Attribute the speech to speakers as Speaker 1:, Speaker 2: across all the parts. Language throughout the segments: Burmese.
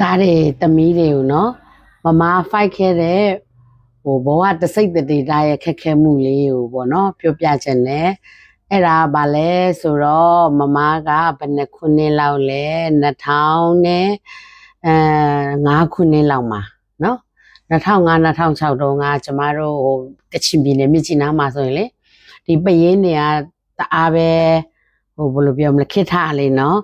Speaker 1: ဒါတွေသမီးတွေကိုနော်မမ fight ခဲ့တဲ့ဘဝတစိတ်တည်းဒါရဲ့ခက်ခဲမှုလေးကိုပေါ့နော်ပြောပြချင်တယ်အဲ့ဒါဗာလဲဆိုတော့မမကဘယ်နှစ်ခုနှစ်လောက်လဲ2000နဲ့5ခုနှစ်လောက်မှာနော်2005 2006တုန်းကကျမတို့ကချင်ပြည်နယ်မြစ်ကြီးနားမှာဆိုရင်လေဒီပရင်းတွေကတအားပဲဘယ်လိုပြောမလဲခေတ်ထားလေနော်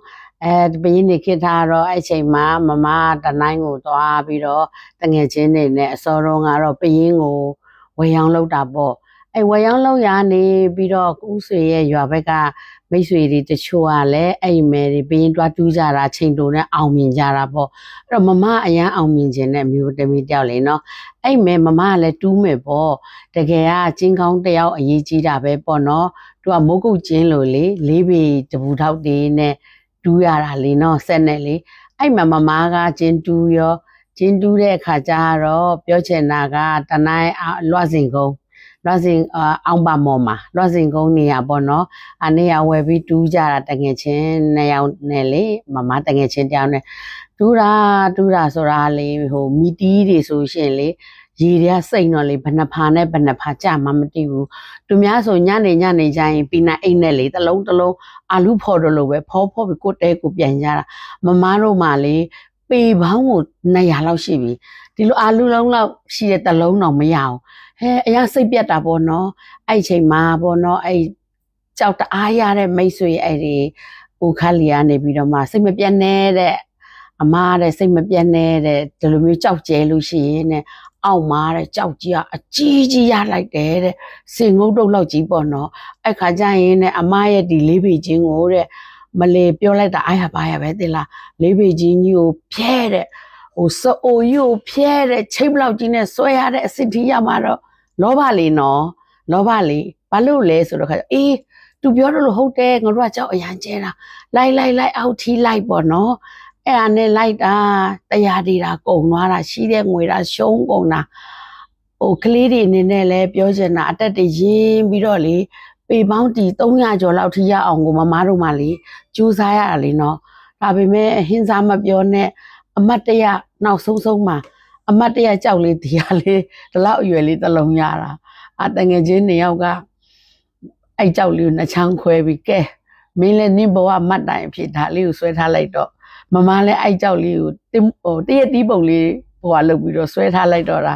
Speaker 1: ပရင်းနေခေတ်ထားတော့အဲ့ချိန်မှာမမတနိုင်ကိုသွားပြီးတော့တငယ်ချင်းတွေနဲ့အစောတုန်းကတော့ပရင်းကိုဝယ်ရောင်းလုပ်တာပေါ့အဲ့ဝယ်ရောင်းလုပ်ရနေပြီးတော့ဦးဆွေရဲ့ရွာဘက်ကမိတ်ဆွေတွေတချို့ကလည်းအဲ့မယ်တွေပရင်းတွားတူးကြတာချိန်တိုနဲ့အောင်မြင်ကြတာပေါ့အဲ့တော့မမအရန်အောင်မြင်ခြင်းနဲ့မျိုးသမီးတယောက်လေနော်အဲ့မယ်မမကလည်းတူးမယ်ပေါ့တကယ်ကကျင်းကောင်းတယောက်အရေးကြီးတာပဲပေါ့နော်သူကမိုးကုတ်ကျင်းလို့လေလေးပေတပူထောက်တွေနဲ့တူးရတာလေနော်ဆက်နဲ့လေအဲ့မှာမမကကျင်းတူးရောကျင်းတူးတဲ့အခါကျတော့ပြောချင်တာကတနိုင်လွှတ်စင်ကုန်းလွှတ်စင်အောင်ပါမော်မှာလွှတ်စင်ကုန်းနေရပေါ့နော်အနေရဝယ်ပြီးတူးကြတာတငယ်ချင်းနှစ်ယောက်နဲ့လေမမတငယ်ချင်းတယောက်နဲ့တူးတာဆိုတာလေမီတီးတွေဆိုရှင်လေရေတွေကစိတ်တော့လေဘဏ္ဍဖာနဲ့ဘဏ္ဍဖာကြမှမသိဘူးသူများဆိုညနေကြရင်ပီနာအိတ်နဲ့လေတလုံးအာလူဖော်တော့လို့ပဲဖော်ပြီးကိုတဲကိုပြန်ကြတာမမတို့မှလေပေပေါင်းကို200လောက်ရှိပြီဒီလိုအာလူလုံးလောက်ရှိတဲ့တလုံးတော့မရအောင်အရင်စိတ်ပြတ်တာပေါ့နော်အဲ့ချိန်မှာပေါ့နော်အဲ့ကြောက်တအားရတဲ့မိတ်ဆွေအဲ့ဒီဦးခါလီကနေပြီးတော့မှစိတ်မပြတ်နဲ့တဲ့အမားတဲ့စိတ်မပြတ်နဲ့တဲ့ဒီလိုမျိုးကြောက်ကျဲလို့ရှိရင်တဲ့အောက်မှာတဲ့ကြောက်ကြီးကအကြီးရလိုက်တယ်တဲ့စင်ငုတ်တုတ်လောက်ကြီးပေါ့နော်အဲ့ခါကျရင်တဲ့အမားရဲ့ဒီလေးပေချင်းကိုတဲ့မလေပြောလိုက်တာအားရပါရပဲသိလားလေးပေချင်းကြီးကိုဖျဲတဲ့စိုးယူဖျဲတဲ့ချိတ်ဘလောက်ကြီးနဲ့ဆွဲရတဲ့အစစ်တီးရမှာတော့လောဘလေးနော်လောဘလေးဘာလို့လဲဆိုတော့ခါအေးသူပြောတယ်လို့ဟုတ်တယ်ငါတို့ကကြောက်အရန်ကျဲတာလိုက်အောက်ထီးလိုက်ပေါ့နော်အဲ့ဒါနဲ့လိုက်တာတရားဒီတာကုန်သွားတာရှိတဲ့ငွေတာရှုံးကုန်တာကလေးတွေအနေနဲ့လည်းပြောချင်တာအတက်တရင်းပြီးတော့လေပေပေါင်းတီ300ကျော်လောက်ထိရအောင်ကိုမမတို့မှလေကြိုးစားရတာလေနော်ဒါပေမဲ့ဟင်းစားမပြောနဲ့အမတ်တရနောက်ဆုံးမှာအမတ်တရကြောက်လေးတရားလေးဒီလောက်အရွယ်လေးတစ်လုံးရတာတငယ်ချင်း2ယောက်ကအဲ့ကြောက်လေးကို2ချောင်းခွဲပြီးကဲမင်းလည်းနင့်ဘဝမတ်တိုင်အဖြစ်ဒါလေးကိုဆွဲထားလိုက်တော့မမလည်းအဲ့ကြောက်လေးကိုတရက်တီးပုံလေးလုပ်ပြီးတော့ဆွဲထားလိုက်တော့တာ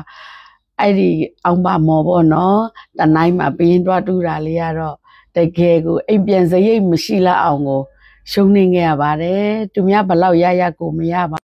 Speaker 1: အဲ့ဒီအောင်ပါမော်ပေါ့နော်တနိုင်မှာပင်းတွားတူးတာလေးကတော့တကယ်ကိုအိမ်ပြန်စရိတ်မရှိလောက်အောင်ကိုရှုံးနေခဲ့ရပါတယ်သူများဘလောက်ရကိုမရပါ